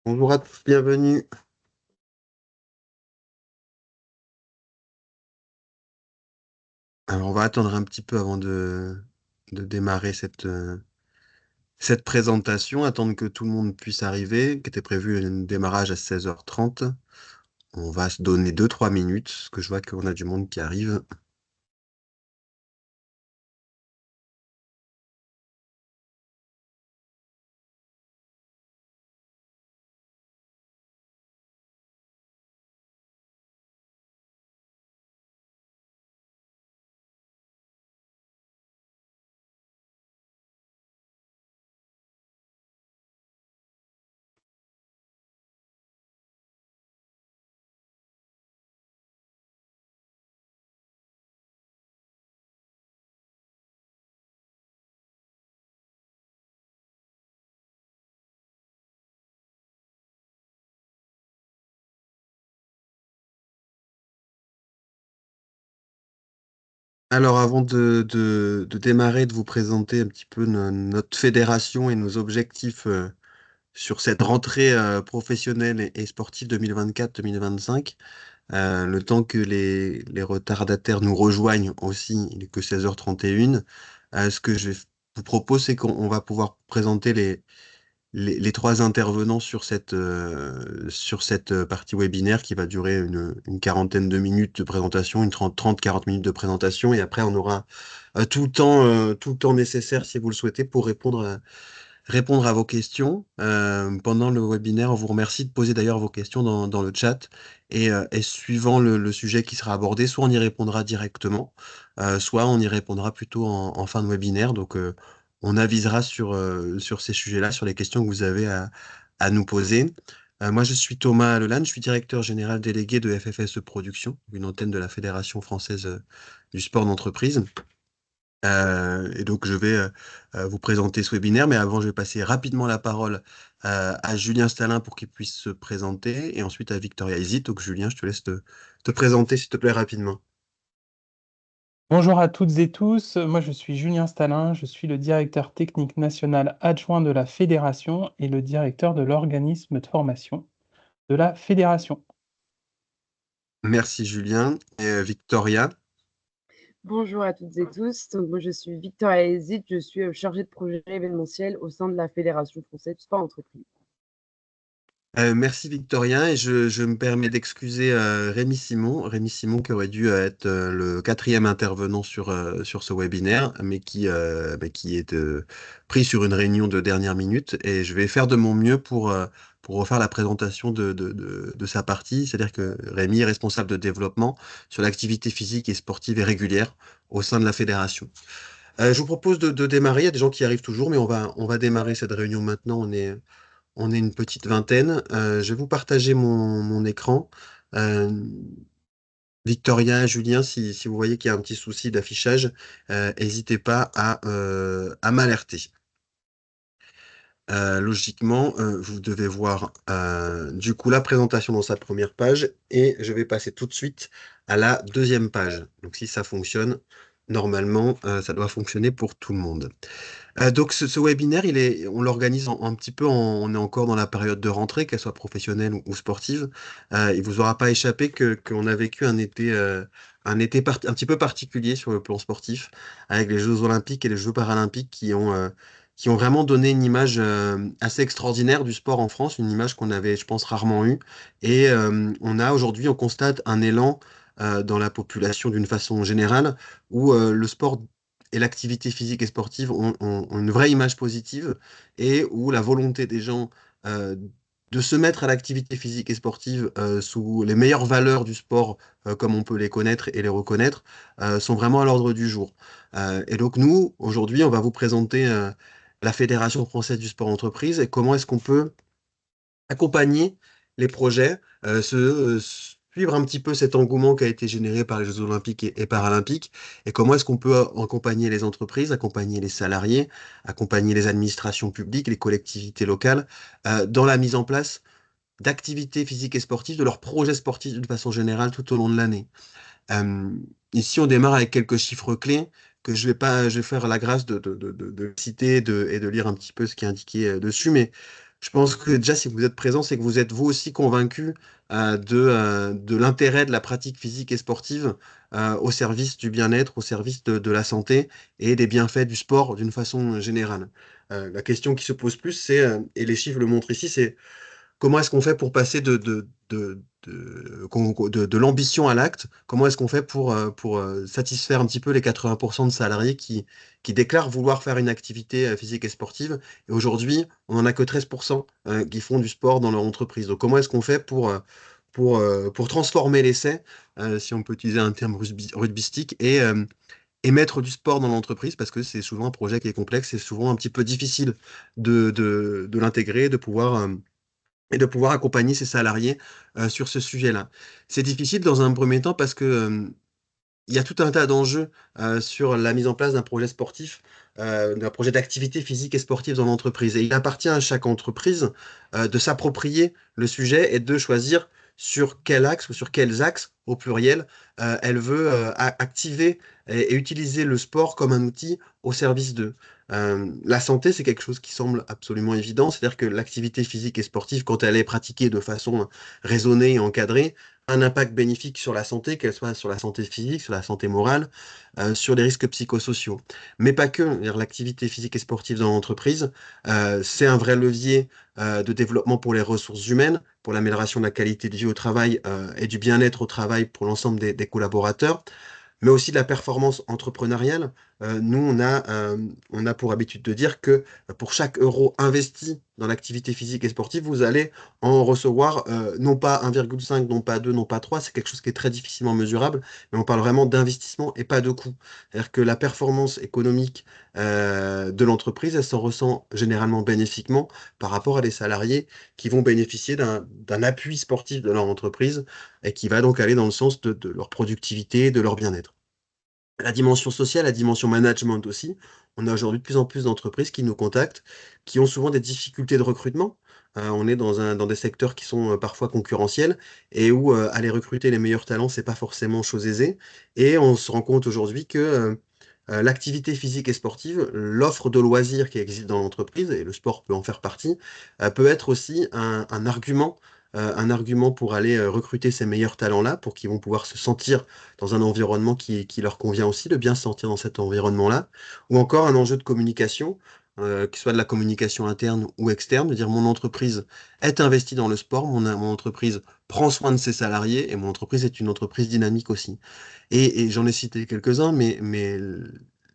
Bonjour à tous, bienvenue. Alors, on va attendre un petit peu avant de démarrer cette présentation, attendre que tout le monde puisse arriver, qui était prévu un démarrage à 16h30. On va se donner 2-3 minutes, parce que je vois qu'on a du monde qui arrive. Alors, avant de démarrer, de vous présenter un petit peu notre fédération et nos objectifs sur cette rentrée professionnelle et sportive 2024-2025, le temps que les retardataires nous rejoignent aussi, il est que 16h31. Ce que vous propose, c'est qu'on va pouvoir présenter les trois intervenants sur cette partie webinaire qui va durer une quarantaine de minutes de présentation, une 30-40 minutes de présentation, et après on aura tout le temps nécessaire, si vous le souhaitez, pour répondre à vos questions pendant le webinaire. On vous remercie de poser d'ailleurs vos questions dans le chat et suivant le sujet qui sera abordé, soit on y répondra directement, soit on y répondra plutôt en fin de webinaire. Donc, on avisera sur ces sujets-là, sur les questions que vous avez à nous poser. Moi, je suis Thomas Lelanne, je suis directeur général délégué de FFSE Production, une antenne de la Fédération française du sport d'entreprise. Et donc, je vais vous présenter ce webinaire, mais avant, je vais passer rapidement la parole à Julien Stalin pour qu'il puisse se présenter, et ensuite à Victoria Isit. Donc, Julien, je te laisse te présenter, s'il te plaît, rapidement. Bonjour à toutes et tous, moi je suis Julien Stalin, je suis le directeur technique national adjoint de la fédération et le directeur de l'organisme de formation de la fédération. Merci, Julien. Et, Victoria. Bonjour à toutes et tous. Donc, moi, je suis Victoria Ezit, je suis chargée de projet événementiel au sein de la Fédération française du sport entreprise. Merci Victorien, et je me permets d'excuser Rémi Simon qui aurait dû être le quatrième intervenant sur ce webinaire, mais qui est pris sur une réunion de dernière minute, et je vais faire de mon mieux pour refaire la présentation de sa partie. C'est-à-dire que Rémi est responsable de développement sur l'activité physique et sportive et régulière au sein de la fédération. Je vous propose de démarrer. Il y a des gens qui arrivent toujours, mais on va démarrer cette réunion maintenant. On est une petite vingtaine. Je vais vous partager mon écran. Euh, Victoria, Julien, si vous voyez qu'il y a un petit souci d'affichage, n'hésitez pas à m'alerter. Logiquement, vous devez voir du coup la présentation dans sa première page, et je vais passer tout de suite à la deuxième page. Donc si ça fonctionne, normalement, ça doit fonctionner pour tout le monde. Donc ce webinaire, on l'organise un petit peu, on est encore dans la période de rentrée, qu'elle soit professionnelle ou sportive. Il vous aura pas échappé qu'on a vécu un petit peu particulier sur le plan sportif, avec les Jeux Olympiques et les Jeux Paralympiques qui ont vraiment donné une image assez extraordinaire du sport en France, une image qu'on avait, je pense, rarement eue. Et on constate un élan dans la population d'une façon générale, où le sport et l'activité physique et sportive ont une vraie image positive, et où la volonté des gens euh, de se mettre à l'activité physique et sportive sous les meilleures valeurs du sport, comme on peut les connaître et les reconnaître, sont vraiment à l'ordre du jour. Et donc nous, aujourd'hui, on va vous présenter la Fédération française du sport entreprise et comment est-ce qu'on peut accompagner les projets, suivre un petit peu cet engouement qui a été généré par les Jeux Olympiques et Paralympiques, et comment est-ce qu'on peut accompagner les entreprises, accompagner les salariés, accompagner les administrations publiques, les collectivités locales, dans la mise en place d'activités physiques et sportives, de leurs projets sportifs d'une façon générale tout au long de l'année. Euh, Ici, on démarre avec quelques chiffres clés que je vais faire la grâce de citer et de lire un petit peu ce qui est indiqué dessus, mais Je pense que déjà, si vous êtes présent, c'est que vous êtes vous aussi convaincu de l'intérêt de la pratique physique et sportive au service du bien-être, au service de la santé et des bienfaits du sport d'une façon générale. La question qui se pose plus, c'est, et les chiffres le montrent ici, c'est comment est-ce qu'on fait pour passer de l'ambition à l'acte? Comment est-ce qu'on fait pour satisfaire un petit peu les 80% de salariés qui déclarent vouloir faire une activité physique et sportive? Et aujourd'hui, on n'en a que 13% qui font du sport dans leur entreprise. Donc comment est-ce qu'on fait pour transformer l'essai, si on peut utiliser un terme rugbystique, et mettre du sport dans l'entreprise, parce que c'est souvent un projet qui est complexe, c'est souvent un petit peu difficile de l'intégrer, et de pouvoir accompagner ses salariés sur ce sujet-là. C'est difficile dans un premier temps parce que il y a tout un tas d'enjeux sur la mise en place d'un projet sportif, d'un projet d'activité physique et sportive dans l'entreprise. Et il appartient à chaque entreprise de s'approprier le sujet et de choisir sur quel axe ou sur quels axes, au pluriel, elle veut activer et utiliser le sport comme un outil au service d'eux. La santé, c'est quelque chose qui semble absolument évident, c'est-à-dire que l'activité physique et sportive, quand elle est pratiquée de façon raisonnée et encadrée, a un impact bénéfique sur la santé, qu'elle soit sur la santé physique, sur la santé morale, sur les risques psychosociaux. Mais pas que. C'est-à-dire l'activité physique et sportive dans l'entreprise, c'est un vrai levier de développement pour les ressources humaines, pour l'amélioration de la qualité de vie au travail et du bien-être au travail pour l'ensemble des collaborateurs, mais aussi de la performance entrepreneuriale. Nous, on a pour habitude de dire que pour chaque euro investi dans l'activité physique et sportive, vous allez en recevoir non pas 1,5, non pas 2, non pas 3, c'est quelque chose qui est très difficilement mesurable, mais on parle vraiment d'investissement et pas de coût. C'est-à-dire que la performance économique de l'entreprise, elle s'en ressent généralement bénéfiquement par rapport à des salariés qui vont bénéficier d'un appui sportif de leur entreprise et qui va donc aller dans le sens de leur productivité, de leur bien-être. La dimension sociale, la dimension management aussi. On a aujourd'hui de plus en plus d'entreprises qui nous contactent, qui ont souvent des difficultés de recrutement. On est dans des secteurs qui sont parfois concurrentiels et où aller recruter les meilleurs talents, c'est pas forcément chose aisée. Et on se rend compte aujourd'hui que l'activité physique et sportive, l'offre de loisirs qui existe dans l'entreprise, et le sport peut en faire partie, peut être aussi un argument pour aller recruter ces meilleurs talents-là, pour qu'ils vont pouvoir se sentir dans un environnement qui leur convient aussi, de bien se sentir dans cet environnement-là, ou encore un enjeu de communication, que ce soit de la communication interne ou externe, de dire mon entreprise est investie dans le sport, mon entreprise prend soin de ses salariés, et mon entreprise est une entreprise dynamique aussi. Et j'en ai cité quelques-uns, mais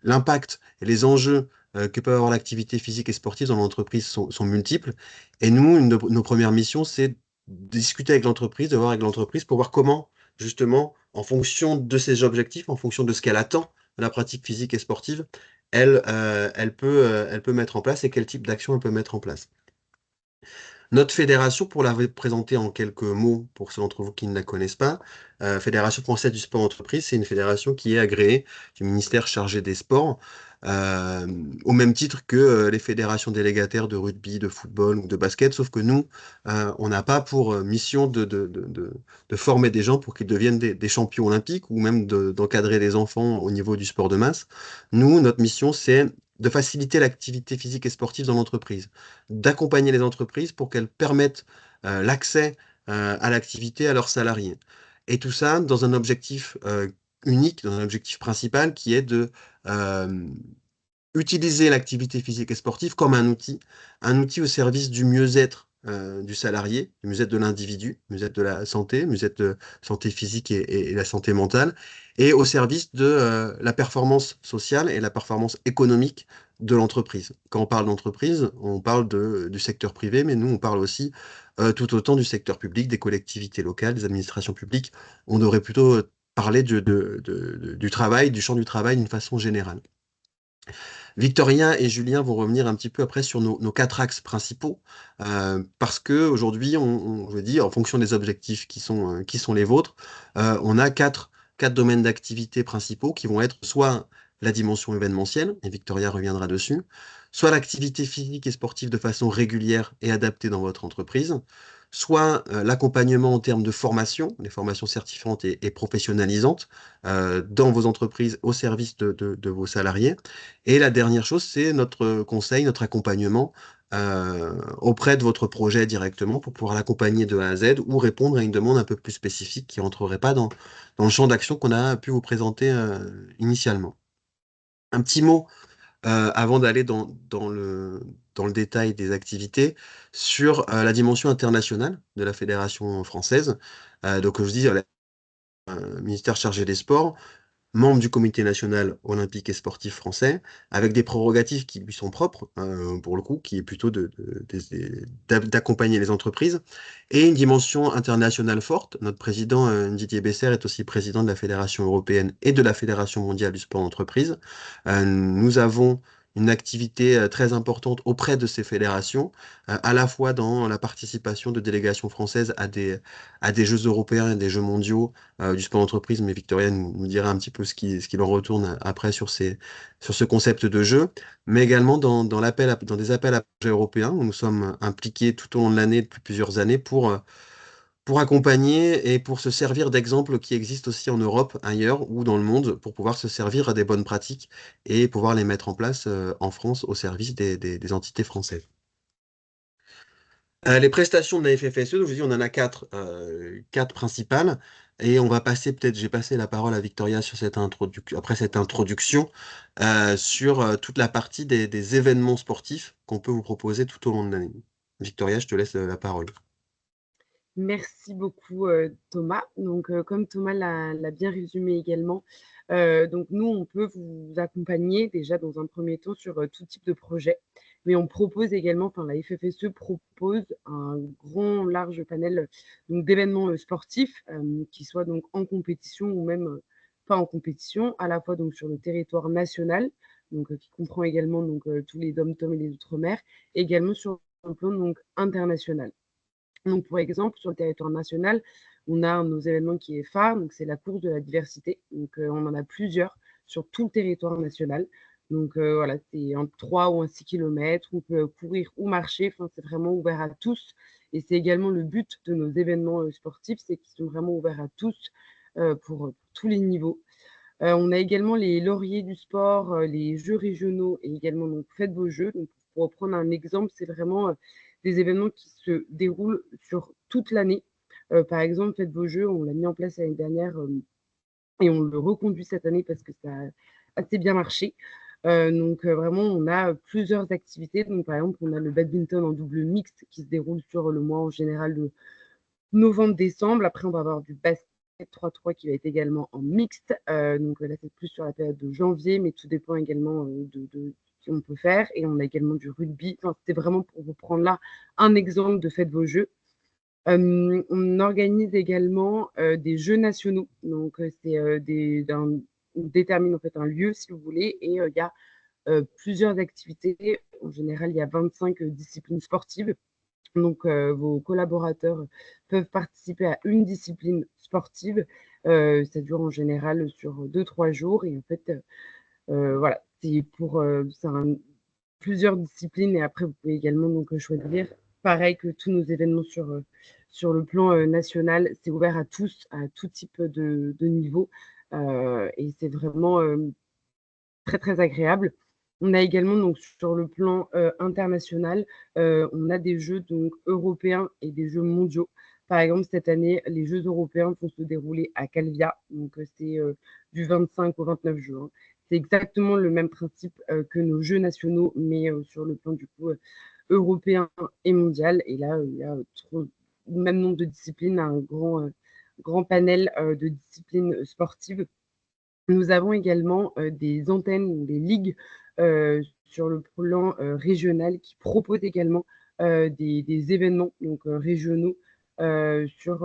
l'impact et les enjeux que peut avoir l'activité physique et sportive dans l'entreprise sont multiples. Et nous, une de nos premières missions, c'est de discuter avec l'entreprise, de voir avec l'entreprise pour voir comment, justement, en fonction de ses objectifs, en fonction de ce qu'elle attend de la pratique physique et sportive, elle peut mettre en place et quel type d'action elle peut mettre en place. Notre fédération, pour la présenter en quelques mots pour ceux d'entre vous qui ne la connaissent pas, Fédération française du sport entreprise, c'est une fédération qui est agréée du ministère chargé des sports, euh, au même titre que les fédérations délégataires de rugby, de football ou de basket, sauf que nous, on n'a pas pour mission de former des gens pour qu'ils deviennent des champions olympiques ou même d'encadrer des enfants au niveau du sport de masse. Nous, notre mission, c'est de faciliter l'activité physique et sportive dans l'entreprise, d'accompagner les entreprises pour qu'elles permettent l'accès à l'activité à leurs salariés. Et tout ça dans un objectif unique, dans un objectif principal qui est de euh, utiliser l'activité physique et sportive comme un outil au service du mieux-être du salarié, du mieux-être de l'individu, du mieux-être de la santé, du mieux-être de santé physique et la santé mentale, et au service de la performance sociale et la performance économique de l'entreprise. Quand on parle d'entreprise, on parle du secteur privé, mais nous, on parle aussi tout autant du secteur public, des collectivités locales, des administrations publiques. On devrait plutôt parler du travail, du champ du travail d'une façon générale. Victorien et Julien vont revenir un petit peu après sur nos quatre axes principaux, parce que aujourd'hui, je veux dire, en fonction des objectifs qui sont les vôtres, on a quatre domaines d'activité principaux qui vont être soit la dimension événementielle, et Victoria reviendra dessus, soit l'activité physique et sportive de façon régulière et adaptée dans votre entreprise, soit l'accompagnement en termes de formation, les formations certifiantes et professionnalisantes dans vos entreprises au service de vos salariés. Et la dernière chose, c'est notre conseil, notre accompagnement auprès de votre projet directement pour pouvoir l'accompagner de A à Z ou répondre à une demande un peu plus spécifique qui rentrerait pas dans le champ d'action qu'on a pu vous présenter initialement. Un petit mot avant d'aller dans le détail des activités sur la dimension internationale de la Fédération française. Donc, comme je dis, ministère chargé des Sports, membre du Comité national olympique et sportif français, avec des prérogatives qui lui sont propres, pour le coup, qui est plutôt d'accompagner les entreprises, et une dimension internationale forte. Notre président, Didier Besser, est aussi président de la Fédération européenne et de la Fédération mondiale du sport d'entreprise. Nous avons une activité très importante auprès de ces fédérations, à la fois dans la participation de délégations françaises à des Jeux européens et des Jeux mondiaux du sport d'entreprise, mais Victoria nous dira un petit peu ce qu'il en retourne après sur ce concept de jeu, mais également dans des appels à projets européens où nous sommes impliqués tout au long de l'année depuis plusieurs années pour accompagner et pour se servir d'exemples qui existent aussi en Europe, ailleurs ou dans le monde, pour pouvoir se servir des bonnes pratiques et pouvoir les mettre en place en France au service des entités françaises. Les prestations de la FFSE, donc je dis, on en a quatre principales. Et on va passer, peut-être, j'ai passé la parole à Victoria sur après cette introduction, sur toute la partie des événements sportifs qu'on peut vous proposer tout au long de l'année. Victoria, je te laisse la parole. Merci beaucoup, Thomas. Donc, comme Thomas l'a bien résumé également, donc nous, on peut vous accompagner déjà dans un premier temps sur, tout type de projet. Mais on propose également, enfin la FFSE propose un grand large panel, donc d'événements, sportifs, qui soient donc en compétition ou même, pas en compétition, à la fois donc sur le territoire national, donc, qui comprend également donc, tous les DOM-TOM et les outre-mer, également sur un plan donc international. Donc, pour exemple, sur le territoire national, on a un de nos événements qui est phare, donc c'est la course de la diversité. Donc, on en a plusieurs sur tout le territoire national. Donc, voilà, c'est un 3 ou un 6 kilomètres. On peut courir ou marcher. Enfin, c'est vraiment ouvert à tous. Et c'est également le but de nos événements sportifs, c'est qu'ils sont vraiment ouverts à tous pour tous les niveaux. On a également les lauriers du sport, les jeux régionaux et également donc Faites vos jeux. Donc, pour reprendre un exemple, c'est vraiment des événements qui se déroulent sur toute l'année. Par exemple, Faites vos jeux, on l'a mis en place l'année dernière et on le reconduit cette année parce que ça a assez bien marché. Donc, vraiment, on a plusieurs activités. Donc, par exemple, on a le badminton en double mixte qui se déroule sur le mois en général de novembre-décembre. Après, on va avoir du basket 3-3 qui va être également en mixte. Donc là, c'est plus sur la période de janvier, mais tout dépend également de ce qu'on peut faire. Et on a également du rugby. Enfin, c'était vraiment pour vous prendre là un exemple de Faites vos jeux. On organise également des jeux nationaux. Donc, on détermine en fait un lieu, si vous voulez, et il y a plusieurs activités. En général, il y a 25 disciplines sportives. Donc, vos collaborateurs peuvent participer à une discipline sportive. Ça dure en général sur 2-3 jours. Et en fait, voilà, plusieurs disciplines. Et après, vous pouvez également donc, choisir. Pareil que tous nos événements sur le plan national, c'est ouvert à tous, à tout type de niveau. Et c'est vraiment très, très agréable. On a également donc sur le plan international, on a des jeux donc européens et des jeux mondiaux. Par exemple, cette année, les jeux européens vont se dérouler à Calvia, donc c'est du 25 au 29 juin. C'est exactement le même principe que nos jeux nationaux, mais sur le plan du coup européen et mondial. Et là, il y a le même nombre de disciplines, un grand panel de disciplines sportives. Nous avons également des antennes ou des ligues sur le plan régional qui proposent également des événements donc, régionaux sur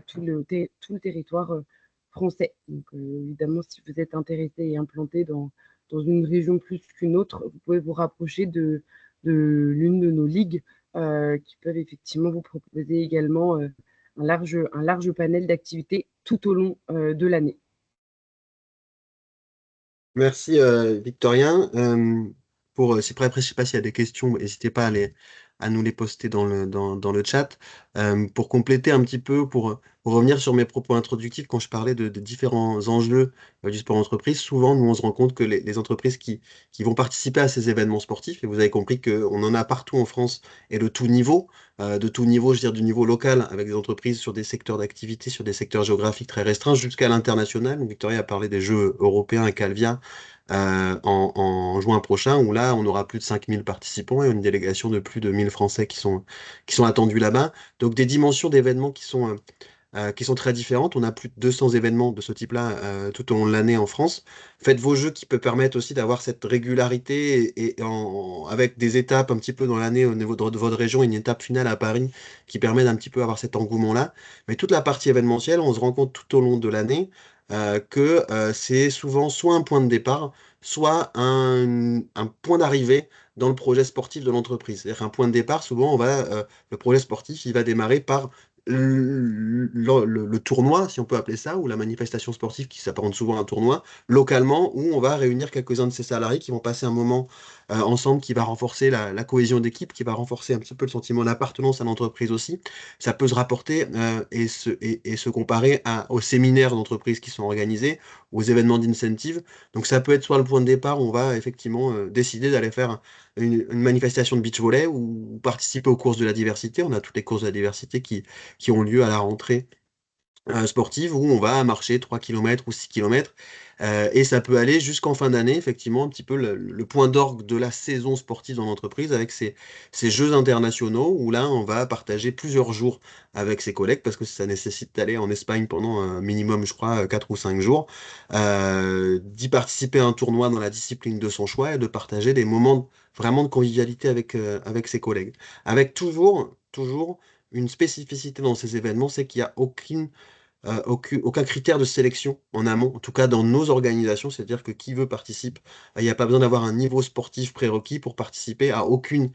tout le territoire français. Donc, évidemment, si vous êtes intéressé et implanté dans une région plus qu'une autre, vous pouvez vous rapprocher de l'une de nos ligues qui peuvent effectivement vous proposer également un large panel d'activités tout au long de l'année. Merci Victorien. Après, je ne sais pas s'il y a des questions, n'hésitez pas à nous les poster dans le chat. Pour compléter un petit peu, pour revenir sur mes propos introductifs, quand je parlais de différents enjeux du sport entreprise, souvent, nous, on se rend compte que les entreprises qui vont participer à ces événements sportifs, et vous avez compris qu'on en a partout en France et de tout niveau, je veux dire du niveau local, avec des entreprises sur des secteurs d'activité, sur des secteurs géographiques très restreints, jusqu'à l'international. Donc, Victoria a parlé des Jeux européens à Calvia en juin prochain, où là, on aura plus de 5000 participants et une délégation de plus de 1000 Français qui sont attendus là-bas. Donc, des dimensions d'événements qui sont très différentes. On a plus de 200 événements de ce type-là tout au long de l'année en France. Faites vos jeux qui peut permettre aussi d'avoir cette régularité avec des étapes un petit peu dans l'année au niveau de votre région, une étape finale à Paris qui permet d'un petit peu avoir cet engouement-là. Mais toute la partie événementielle, on se rend compte tout au long de l'année que c'est souvent soit un point de départ, soit un point d'arrivée dans le projet sportif de l'entreprise. C'est-à-dire qu'un point de départ, souvent, le projet sportif, il va démarrer par le tournoi, si on peut appeler ça, ou la manifestation sportive qui s'apparente souvent à un tournoi, localement, où on va réunir quelques-uns de ses salariés qui vont passer un moment ensemble, qui va renforcer la cohésion d'équipe, qui va renforcer un petit peu le sentiment d'appartenance à l'entreprise aussi. Ça peut se rapporter et se comparer aux séminaires d'entreprise qui sont organisés, aux événements d'incentive. Donc ça peut être soit le point de départ où on va effectivement décider d'aller faire une manifestation de beach volley ou participer aux courses de la diversité. On a toutes les courses de la diversité qui ont lieu à la rentrée sportive où on va marcher 3 km ou 6 km. Et ça peut aller jusqu'en fin d'année, effectivement, un petit peu le point d'orgue de la saison sportive dans l'entreprise avec ces jeux internationaux où là, on va partager plusieurs jours avec ses collègues parce que ça nécessite d'aller en Espagne pendant un minimum, je crois, 4 ou 5 jours, d'y participer à un tournoi dans la discipline de son choix et de partager des moments vraiment de convivialité avec ses collègues. Avec toujours une spécificité dans ces événements, c'est qu'il n'y a aucun critère de sélection en amont, en tout cas dans nos organisations, c'est-à-dire que qui veut participe, il n'y a pas besoin d'avoir un niveau sportif prérequis pour participer à aucune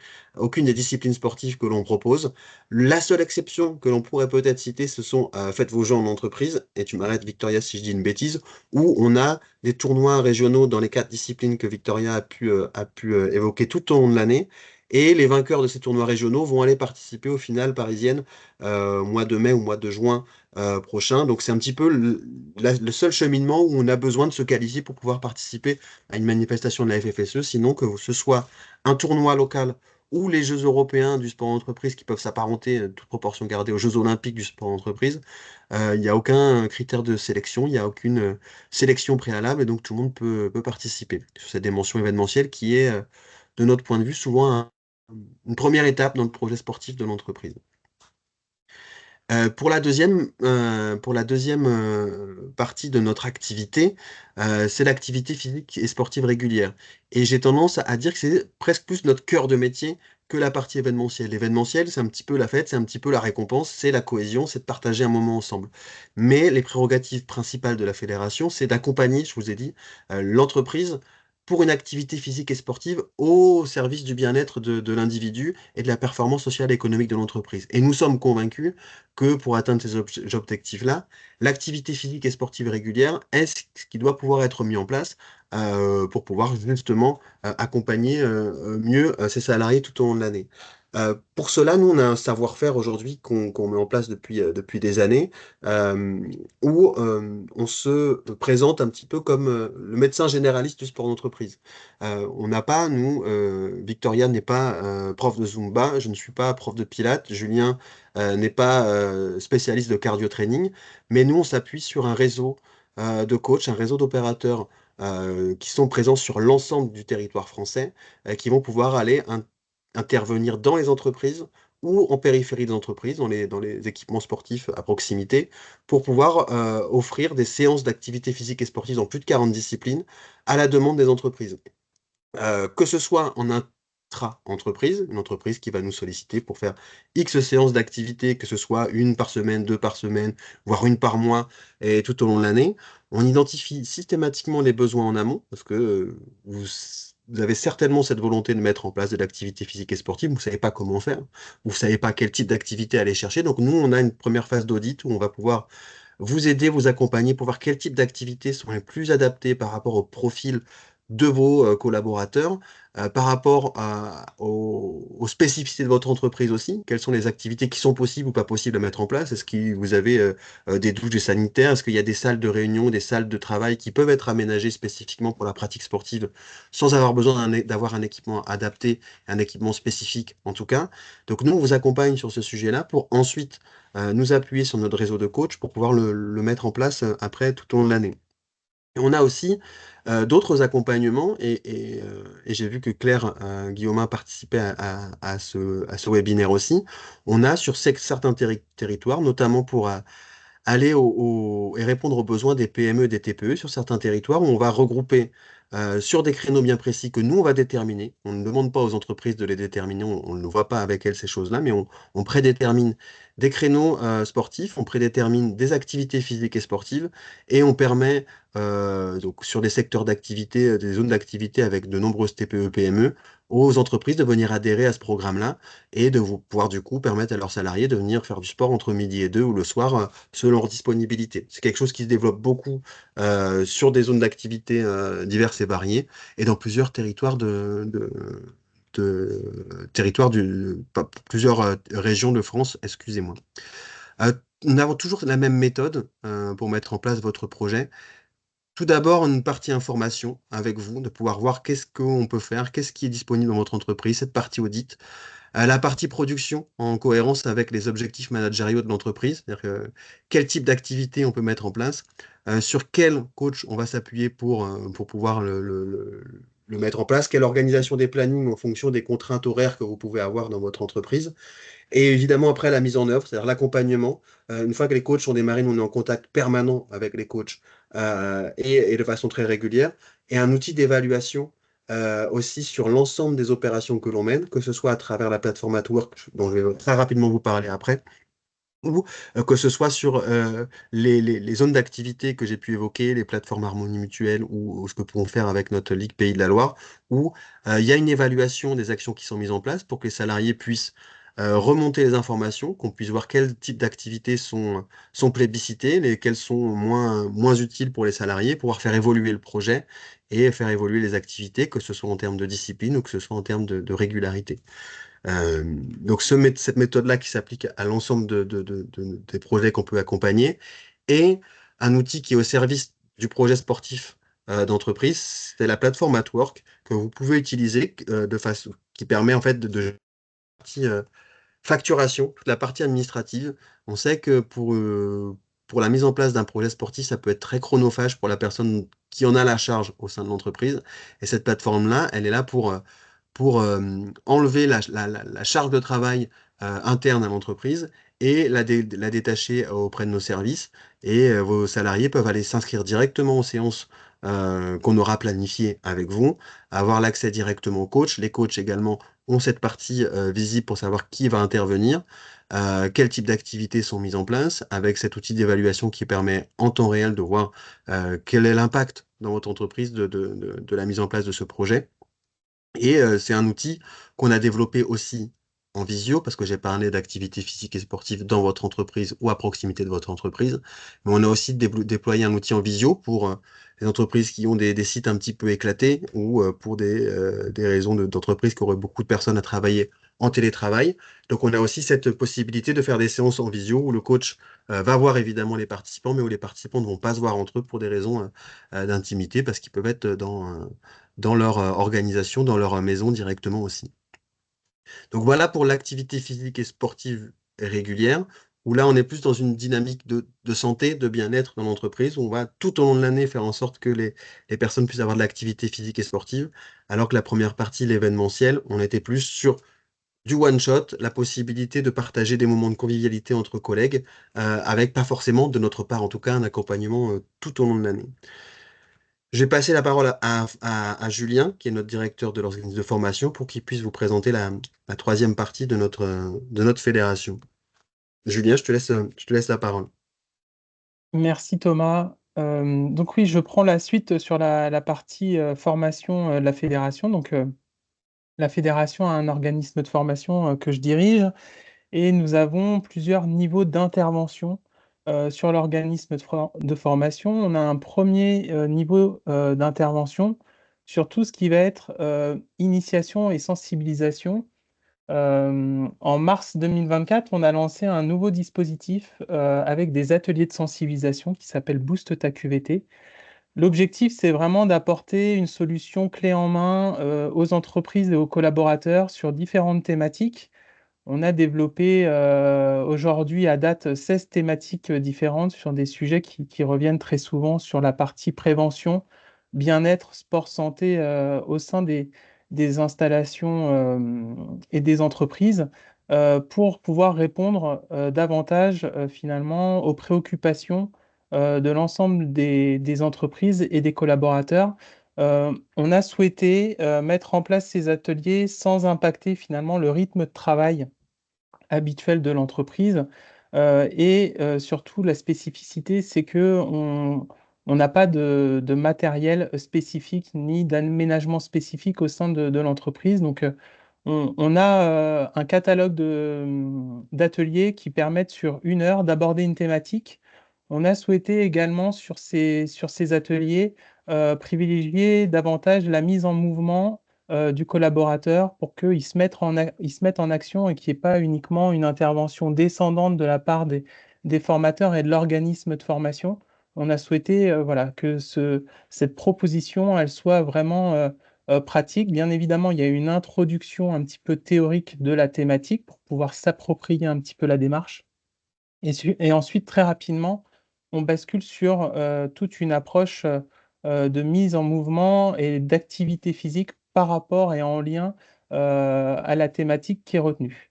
des disciplines sportives que l'on propose. La seule exception que l'on pourrait peut-être citer, ce sont faites vos jeux en entreprise, et tu m'arrêtes Victoria si je dis une bêtise, où on a des tournois régionaux dans les 4 disciplines que Victoria a pu évoquer tout au long de l'année. Et les vainqueurs de ces tournois régionaux vont aller participer aux finales parisiennes au mois de mai ou mois de juin prochain. Donc c'est un petit peu le seul cheminement où on a besoin de se qualifier pour pouvoir participer à une manifestation de la FFSE, sinon que ce soit un tournoi local ou les Jeux européens du sport entreprise qui peuvent s'apparenter, toute proportion gardée, aux Jeux olympiques du sport entreprise. Il n'y a aucun critère de sélection, il n'y a aucune sélection préalable et donc tout le monde peut participer sur cette dimension événementielle qui est, de notre point de vue, souvent une première étape dans le projet sportif de l'entreprise. Pour la deuxième partie de notre activité, c'est l'activité physique et sportive régulière. Et j'ai tendance à dire que c'est presque plus notre cœur de métier que la partie événementielle. L'événementiel, c'est un petit peu la fête, c'est un petit peu la récompense, c'est la cohésion, c'est de partager un moment ensemble. Mais les prérogatives principales de la fédération, c'est d'accompagner, je vous ai dit, l'entreprise pour une activité physique et sportive au service du bien-être de l'individu et de la performance sociale et économique de l'entreprise. Et nous sommes convaincus que pour atteindre ces objectifs-là, l'activité physique et sportive régulière est ce qui doit pouvoir être mis en place pour pouvoir justement accompagner mieux ses salariés tout au long de l'année. Pour cela, nous, on a un savoir-faire aujourd'hui qu'on met en place depuis des années, euh, où on se présente un petit peu comme le médecin généraliste du sport d'entreprise. On n'a pas, nous, Victoria n'est pas prof de Zumba, je ne suis pas prof de Pilates, Julien n'est pas spécialiste de cardio training, mais nous, on s'appuie sur un réseau de coachs, un réseau d'opérateurs qui sont présents sur l'ensemble du territoire français, qui vont pouvoir aller intervenir dans les entreprises ou en périphérie des entreprises, dans les équipements sportifs à proximité, pour pouvoir offrir des séances d'activité physique et sportive dans plus de 40 disciplines à la demande des entreprises. Que ce soit en intra-entreprise, une entreprise qui va nous solliciter pour faire X séances d'activité, que ce soit une par semaine, deux par semaine, voire une par mois, et tout au long de l'année, on identifie systématiquement les besoins en amont, parce que vous avez certainement cette volonté de mettre en place de l'activité physique et sportive, vous ne savez pas comment faire, vous ne savez pas quel type d'activité aller chercher, donc nous, on a une première phase d'audit où on va pouvoir vous aider, vous accompagner pour voir quel type d'activités sont les plus adaptées par rapport au profil de vos collaborateurs par rapport aux spécificités de votre entreprise aussi. Quelles sont les activités qui sont possibles ou pas possibles à mettre en place? Est-ce que vous avez des douches, des sanitaires? Est-ce qu'il y a des salles de réunion, des salles de travail qui peuvent être aménagées spécifiquement pour la pratique sportive sans avoir besoin d'avoir un équipement adapté, un équipement spécifique en tout cas? Donc nous, on vous accompagne sur ce sujet-là pour ensuite nous appuyer sur notre réseau de coach pour pouvoir le mettre en place après tout au long de l'année. Et on a aussi d'autres accompagnements et j'ai vu que Claire Guillaumin participait à ce webinaire aussi. On a sur certains territoires, notamment pour aller et répondre aux besoins des PME et des TPE sur certains territoires où on va regrouper sur des créneaux bien précis que nous, on va déterminer. On ne demande pas aux entreprises de les déterminer, on ne voit pas avec elles ces choses-là, mais on prédétermine des créneaux sportifs, on prédétermine des activités physiques et sportives et on permet donc sur des secteurs d'activité, des zones d'activité avec de nombreuses TPE, PME, aux entreprises de venir adhérer à ce programme-là et de pouvoir du coup permettre à leurs salariés de venir faire du sport entre midi et 2 ou le soir selon leur disponibilité. C'est quelque chose qui se développe beaucoup sur des zones d'activité diverses et variées et dans plusieurs territoires territoires plusieurs régions de France, excusez-moi. Euh, Nous avons toujours la même méthode pour mettre en place votre projet. Tout d'abord, une partie information avec vous, de pouvoir voir qu'est-ce qu'on peut faire, qu'est-ce qui est disponible dans votre entreprise, cette partie audit. La partie production en cohérence avec les objectifs managériaux de l'entreprise, c'est-à-dire quel type d'activité on peut mettre en place, sur quel coach on va s'appuyer pour pouvoir le mettre en place, quelle organisation des plannings en fonction des contraintes horaires que vous pouvez avoir dans votre entreprise. Et évidemment, après la mise en œuvre, c'est-à-dire l'accompagnement, une fois que les coachs sont démarrés, nous on est en contact permanent avec les coachs et de façon très régulière, et un outil d'évaluation aussi sur l'ensemble des opérations que l'on mène, que ce soit à travers la plateforme Atwork, dont je vais très rapidement vous parler après, ou que ce soit sur les zones d'activité que j'ai pu évoquer, les plateformes Harmonie Mutuelle ou ce que pouvons faire avec notre Ligue Pays de la Loire, où il y a une évaluation des actions qui sont mises en place pour que les salariés puissent remonter les informations, qu'on puisse voir quels types d'activités sont plébiscitées, lesquelles sont moins utiles pour les salariés, pouvoir faire évoluer le projet et faire évoluer les activités, que ce soit en termes de discipline ou que ce soit en termes de régularité. Donc cette méthode-là qui s'applique à l'ensemble des projets qu'on peut accompagner est un outil qui est au service du projet sportif d'entreprise. C'est la plateforme Atwork que vous pouvez utiliser de façon qui permet en fait de partie, facturation, toute la partie administrative. On sait que pour la mise en place d'un projet sportif, ça peut être très chronophage pour la personne qui en a la charge au sein de l'entreprise. Et cette plateforme-là, elle est là pour enlever la charge de travail interne à l'entreprise et la détacher auprès de nos services. Et vos salariés peuvent aller s'inscrire directement aux séances qu'on aura planifiées avec vous, avoir l'accès directement au coach. Les coachs également ont cette partie visible pour savoir qui va intervenir, quel type d'activités sont mises en place, avec cet outil d'évaluation qui permet en temps réel de voir quel est l'impact dans votre entreprise de la mise en place de ce projet. Et c'est un outil qu'on a développé aussi en visio, parce que j'ai parlé d'activités physiques et sportives dans votre entreprise ou à proximité de votre entreprise. Mais on a aussi déployé un outil en visio pour les entreprises qui ont des sites un petit peu éclatés ou pour des raisons d'entreprises qui auraient beaucoup de personnes à travailler en télétravail. Donc on a aussi cette possibilité de faire des séances en visio où le coach va voir évidemment les participants, mais où les participants ne vont pas se voir entre eux pour des raisons d'intimité, parce qu'ils peuvent être dans leur organisation, dans leur maison directement aussi. Donc voilà pour l'activité physique et sportive régulière, où là on est plus dans une dynamique de santé, de bien-être dans l'entreprise, où on va tout au long de l'année faire en sorte que les personnes puissent avoir de l'activité physique et sportive, alors que la première partie, l'événementiel, on était plus sur du one-shot, la possibilité de partager des moments de convivialité entre collègues, avec pas forcément, de notre part en tout cas, un accompagnement tout au long de l'année. Je vais passer la parole à Julien, qui est notre directeur de l'organisme de formation, pour qu'il puisse vous présenter la troisième partie de notre fédération. Julien, je te laisse la parole. Merci Thomas. Donc oui, je prends la suite sur la partie formation de la fédération. Donc la fédération a un organisme de formation que je dirige et nous avons plusieurs niveaux d'intervention sur l'organisme de formation. On a un premier niveau d'intervention sur tout ce qui va être initiation et sensibilisation. En mars 2024, on a lancé un nouveau dispositif avec des ateliers de sensibilisation qui s'appelle Boost ta QVT. L'objectif, c'est vraiment d'apporter une solution clé en main aux entreprises et aux collaborateurs sur différentes thématiques. On a développé aujourd'hui à date 16 thématiques différentes sur des sujets qui reviennent très souvent sur la partie prévention, bien-être, sport, santé au sein des installations et des entreprises pour pouvoir répondre davantage finalement aux préoccupations de l'ensemble des entreprises et des collaborateurs. On a souhaité mettre en place ces ateliers sans impacter finalement le rythme de travail habituel de l'entreprise. Et surtout, la spécificité, c'est que on n'a pas de matériel spécifique ni d'aménagement spécifique au sein de l'entreprise. Donc, on a un catalogue d'ateliers qui permettent sur 1 heure d'aborder une thématique. On a souhaité également sur ces ateliers privilégier davantage la mise en mouvement du collaborateur pour qu'il il se mette en action et qu'il n'y ait pas uniquement une intervention descendante de la part des formateurs et de l'organisme de formation. On a souhaité voilà, que cette proposition elle soit vraiment pratique. Bien évidemment, il y a une introduction un petit peu théorique de la thématique pour pouvoir s'approprier un petit peu la démarche. Et ensuite, très rapidement, on bascule sur toute une approche de mise en mouvement et d'activité physique par rapport et en lien à la thématique qui est retenue.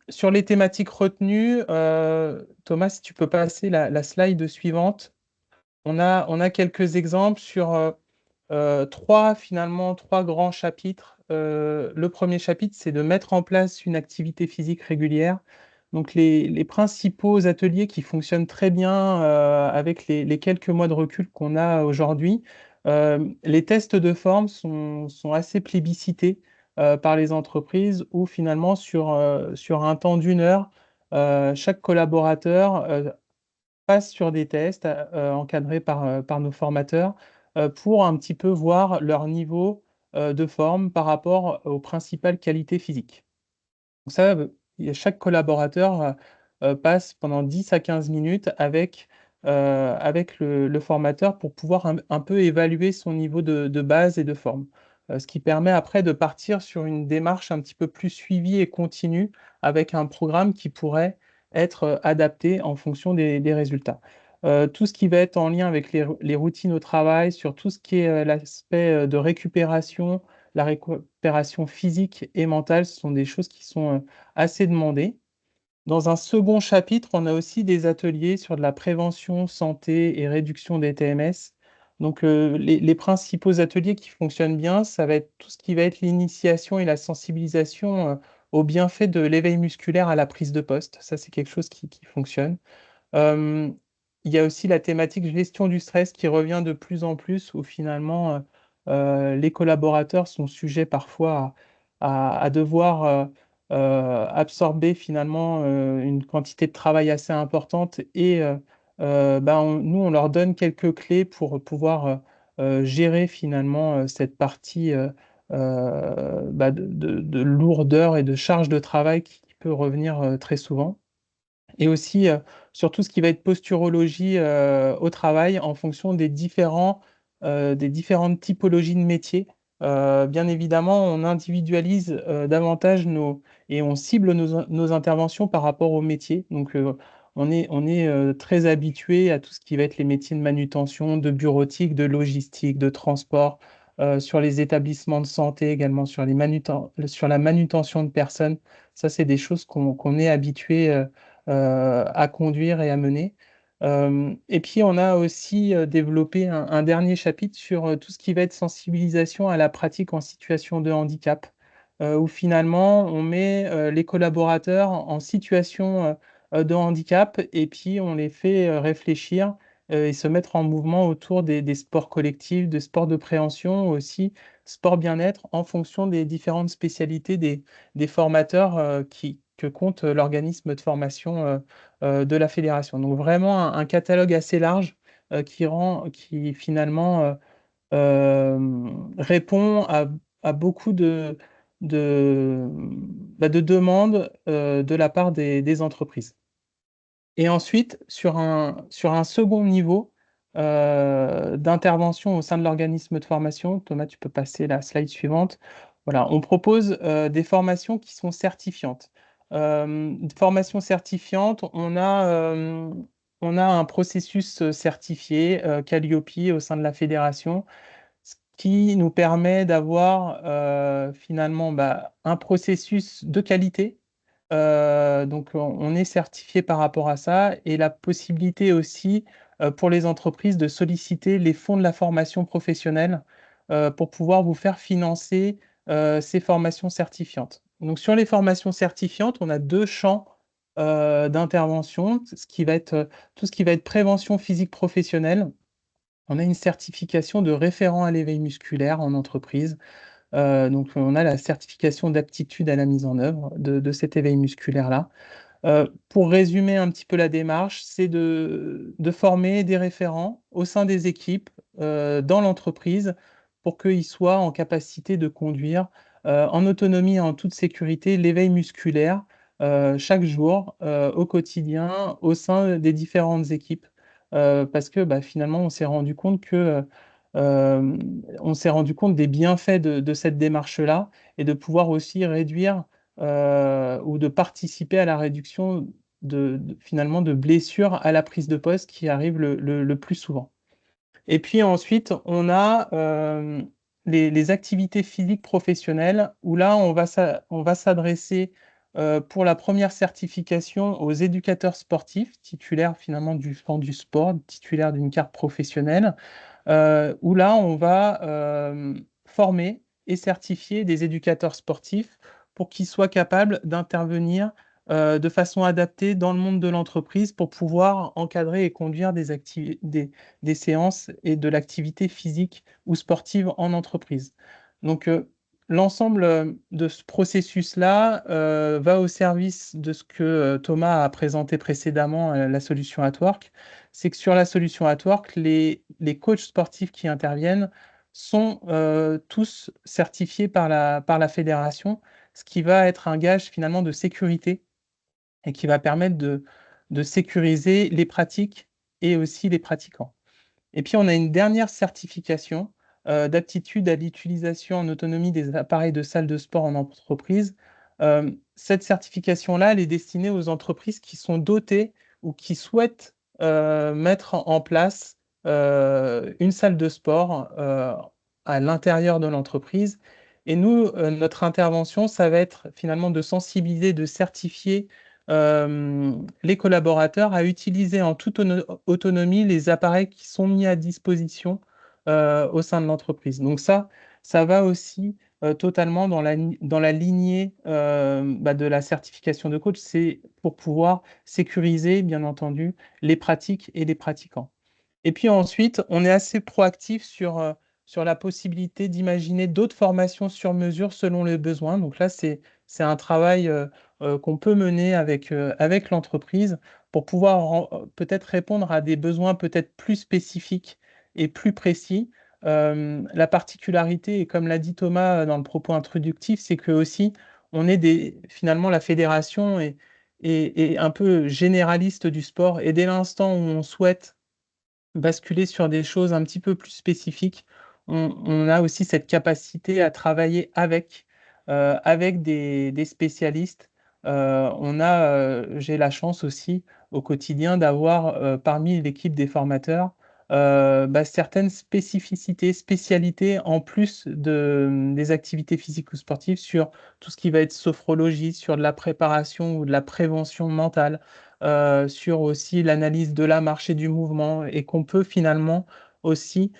Sur les thématiques retenues, Thomas, si tu peux passer la slide suivante, on a quelques exemples sur trois grands chapitres. Le premier chapitre, c'est de mettre en place une activité physique régulière. Donc les principaux ateliers qui fonctionnent très bien avec les quelques mois de recul qu'on a aujourd'hui, les tests de forme sont assez plébiscités par les entreprises où finalement sur un temps d'1 heure, chaque collaborateur passe sur des tests encadrés par nos formateurs pour un petit peu voir leur niveau de forme par rapport aux principales qualités physiques. Donc ça, chaque collaborateur passe pendant 10 à 15 minutes avec le formateur pour pouvoir un peu évaluer son niveau de base et de forme. Ce qui permet après de partir sur une démarche un petit peu plus suivie et continue avec un programme qui pourrait être adapté en fonction des résultats. Tout ce qui va être en lien avec les routines au travail, sur tout ce qui est l'aspect de récupération, la récupération physique et mentale, ce sont des choses qui sont assez demandées. Dans un second chapitre, on a aussi des ateliers sur de la prévention, santé et réduction des TMS. Donc, les principaux ateliers qui fonctionnent bien, ça va être tout ce qui va être l'initiation et la sensibilisation aux bienfaits de l'éveil musculaire à la prise de poste. Ça, c'est quelque chose qui fonctionne. Euh, il y a aussi la thématique gestion du stress qui revient de plus en plus, où finalement les collaborateurs sont sujets parfois à devoir absorber finalement une quantité de travail assez importante et nous, on leur donne quelques clés pour pouvoir gérer finalement cette partie de lourdeur et de charge de travail qui peut revenir très souvent. Et aussi sur tout ce qui va être posturologie au travail en fonction des différentes typologies de métiers. Bien évidemment, on individualise davantage et on cible nos interventions par rapport aux métiers. Donc, on est très habitué à tout ce qui va être les métiers de manutention, de bureautique, de logistique, de transport, sur les établissements de santé également, sur la manutention de personnes. Ça, c'est des choses qu'on est habitué à conduire et à mener. Et puis, on a aussi développé un dernier chapitre sur tout ce qui va être sensibilisation à la pratique en situation de handicap, où finalement, on met les collaborateurs en situation de handicap et puis on les fait réfléchir et se mettre en mouvement autour des sports collectifs, des sports de préhension, aussi sport bien-être en fonction des différentes spécialités des formateurs que compte l'organisme de formation de la fédération. Donc vraiment un catalogue assez large qui finalement répond à beaucoup de demandes de la part des entreprises. Et ensuite, sur un second niveau d'intervention au sein de l'organisme de formation, Thomas, tu peux passer la slide suivante. Voilà, on propose des formations qui sont certifiantes. Formation certifiante, on a un processus certifié, Calliope, au sein de la fédération, ce qui nous permet d'avoir finalement un processus de qualité. Donc, on est certifié par rapport à ça et la possibilité aussi pour les entreprises de solliciter les fonds de la formation professionnelle pour pouvoir vous faire financer ces formations certifiantes. Donc, sur les formations certifiantes, on a deux champs d'intervention, tout ce qui va être prévention physique professionnelle. On a une certification de référent à l'éveil musculaire en entreprise. Donc, on a la certification d'aptitude à la mise en œuvre de cet éveil musculaire-là. Pour résumer un petit peu la démarche, c'est de former des référents au sein des équipes dans l'entreprise pour qu'ils soient en capacité de conduire en autonomie et en toute sécurité l'éveil musculaire chaque jour, au quotidien, au sein des différentes équipes. Parce que finalement, on s'est rendu compte des bienfaits de cette démarche-là et de pouvoir aussi réduire ou de participer à la réduction finalement de blessures à la prise de poste qui arrive le plus souvent. Et puis ensuite, on a les activités physiques professionnelles où là, on va s'adresser pour la première certification aux éducateurs sportifs, titulaires finalement du champ du sport, titulaires d'une carte professionnelle, où là, on va former et certifier des éducateurs sportifs pour qu'ils soient capables d'intervenir de façon adaptée dans le monde de l'entreprise pour pouvoir encadrer et conduire des séances et de l'activité physique ou sportive en entreprise. Donc, l'ensemble de ce processus-là va au service de ce que Thomas a présenté précédemment, la solution Atwork. C'est que sur la solution Atwork, les coachs sportifs qui interviennent sont tous certifiés par la fédération, ce qui va être un gage finalement de sécurité et qui va permettre de sécuriser les pratiques et aussi les pratiquants. Et puis, on a une dernière certification d'aptitude à l'utilisation en autonomie des appareils de salle de sport en entreprise. Cette certification-là, elle est destinée aux entreprises qui sont dotées ou qui souhaitent mettre en place une salle de sport à l'intérieur de l'entreprise. Et nous, notre intervention, ça va être finalement de sensibiliser, de certifier les collaborateurs à utiliser en toute autonomie les appareils qui sont mis à disposition au sein de l'entreprise. Donc ça va aussi totalement dans la lignée de la certification de coach, c'est pour pouvoir sécuriser, bien entendu, les pratiques et les pratiquants. Et puis ensuite, on est assez proactif sur la possibilité d'imaginer d'autres formations sur mesure selon les besoins. Donc là, c'est un travail qu'on peut mener avec l'entreprise pour pouvoir peut-être répondre à des besoins peut-être plus spécifiques et plus précis. La particularité, et comme l'a dit Thomas dans le propos introductif, c'est que aussi on est finalement la fédération est un peu généraliste du sport et dès l'instant où on souhaite basculer sur des choses un petit peu plus spécifiques, on a aussi cette capacité à travailler avec des spécialistes. J'ai la chance aussi au quotidien d'avoir parmi l'équipe des formateurs certaines spécificités, spécialités en plus des activités physiques ou sportives sur tout ce qui va être sophrologie, sur de la préparation ou de la prévention mentale, sur aussi l'analyse de la marche et du mouvement, et qu'on peut finalement aussi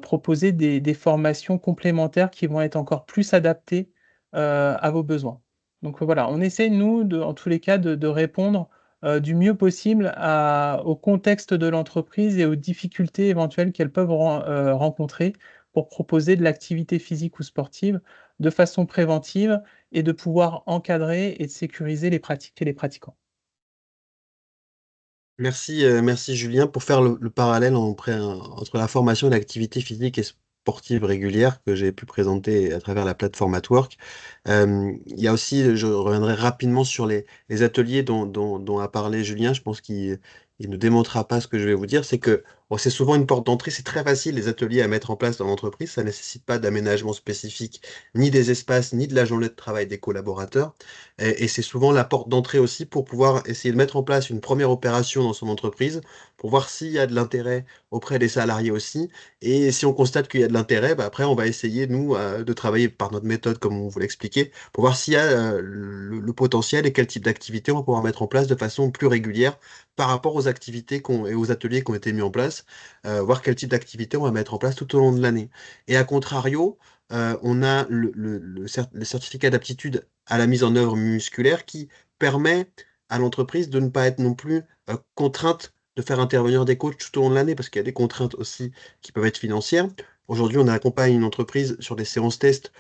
proposer des formations complémentaires qui vont être encore plus adaptées à vos besoins. Donc voilà, on essaie, nous, en tous les cas, de répondre du mieux possible au contexte de l'entreprise et aux difficultés éventuelles qu'elles peuvent rencontrer pour proposer de l'activité physique ou sportive de façon préventive et de pouvoir encadrer et de sécuriser les pratiques et les pratiquants. Merci Julien pour faire le parallèle entre la formation et l'activité physique sportives régulières que j'ai pu présenter à travers la plateforme Atwork. Il y a aussi, je reviendrai rapidement sur les ateliers dont a parlé Julien. Je pense qu'il ne démontera pas ce que je vais vous dire. C'est que bon, c'est souvent une porte d'entrée. C'est très facile, les ateliers à mettre en place dans l'entreprise. Ça ne nécessite pas d'aménagement spécifique, ni des espaces, ni de la journée de travail des collaborateurs. Et c'est souvent la porte d'entrée aussi pour pouvoir essayer de mettre en place une première opération dans son entreprise, pour voir s'il y a de l'intérêt auprès des salariés aussi. Et si on constate qu'il y a de l'intérêt, bah après, on va essayer, nous, de travailler par notre méthode, comme on vous l'expliquait, pour voir s'il y a le potentiel et quel type d'activité on va pouvoir mettre en place de façon plus régulière par rapport aux activités et aux ateliers qui ont été mis en place, voir quel type d'activité on va mettre en place tout au long de l'année. Et à contrario, on a le certificat d'aptitude à la mise en œuvre musculaire qui permet à l'entreprise de ne pas être non plus contrainte de faire intervenir des coachs tout au long de l'année, parce qu'il y a des contraintes aussi qui peuvent être financières. Aujourd'hui, on accompagne une entreprise sur des séances tests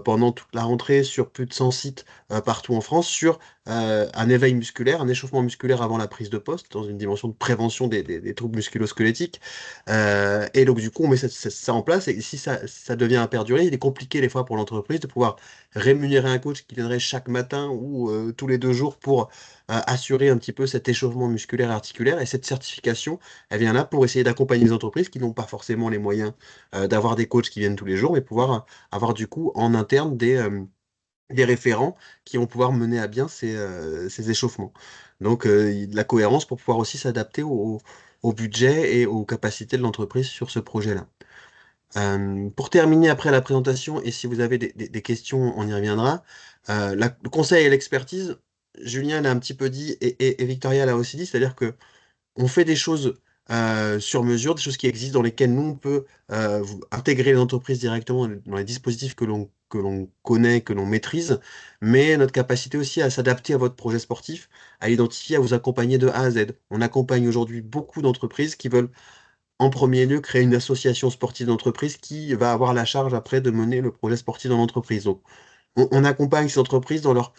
pendant toute la rentrée sur plus de 100 sites partout en France sur un éveil musculaire, un échauffement musculaire avant la prise de poste, dans une dimension de prévention des troubles musculo-squelettiques. Et donc, du coup, on met ça en place. Et si ça devient à perdurer, il est compliqué des fois pour l'entreprise de pouvoir rémunérer un coach qui viendrait chaque matin ou tous les 2 jours pour assurer un petit peu cet échauffement musculaire et articulaire. Et cette certification, elle vient là pour essayer d'accompagner les entreprises qui n'ont pas forcément les moyens d'avoir des coachs qui viennent tous les jours, mais pouvoir avoir du coup en interne des référents qui vont pouvoir mener à bien ces échauffements. Donc, de la cohérence pour pouvoir aussi s'adapter au budget et aux capacités de l'entreprise sur ce projet-là. Pour terminer après la présentation, et si vous avez des questions, on y reviendra. Le conseil et l'expertise, Julien l'a un petit peu dit et Victoria l'a aussi dit, c'est-à-dire que on fait des choses sur mesure, des choses qui existent dans lesquelles nous, on peut intégrer les entreprises directement dans les dispositifs que l'on connaît, que l'on maîtrise, mais notre capacité aussi à s'adapter à votre projet sportif, à l'identifier, à vous accompagner de A à Z. On accompagne aujourd'hui beaucoup d'entreprises qui veulent en premier lieu créer une association sportive d'entreprise qui va avoir la charge après de mener le projet sportif dans l'entreprise. Donc, on accompagne ces entreprises dans leur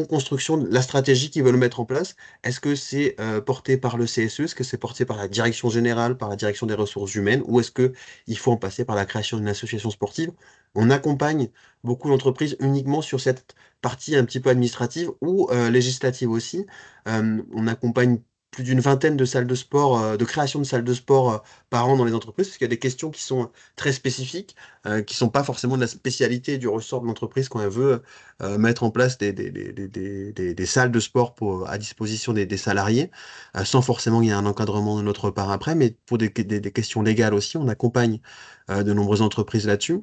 construction de la stratégie qu'ils veulent mettre en place. Est-ce que c'est porté par le CSE? Est-ce que c'est porté par la direction générale, par la direction des ressources humaines? Ou est-ce que il faut en passer par la création d'une association sportive? On accompagne beaucoup d'entreprises uniquement sur cette partie un petit peu administrative ou législative aussi. On accompagne plus d'une vingtaine de salles de sport, de création de salles de sport par an dans les entreprises, parce qu'il y a des questions qui sont très spécifiques qui sont pas forcément de la spécialité du ressort de l'entreprise quand elle veut mettre en place des salles de sport à disposition des salariés, sans forcément qu'il y ait un encadrement de notre part après, mais pour des questions légales aussi, on accompagne de nombreuses entreprises là-dessus.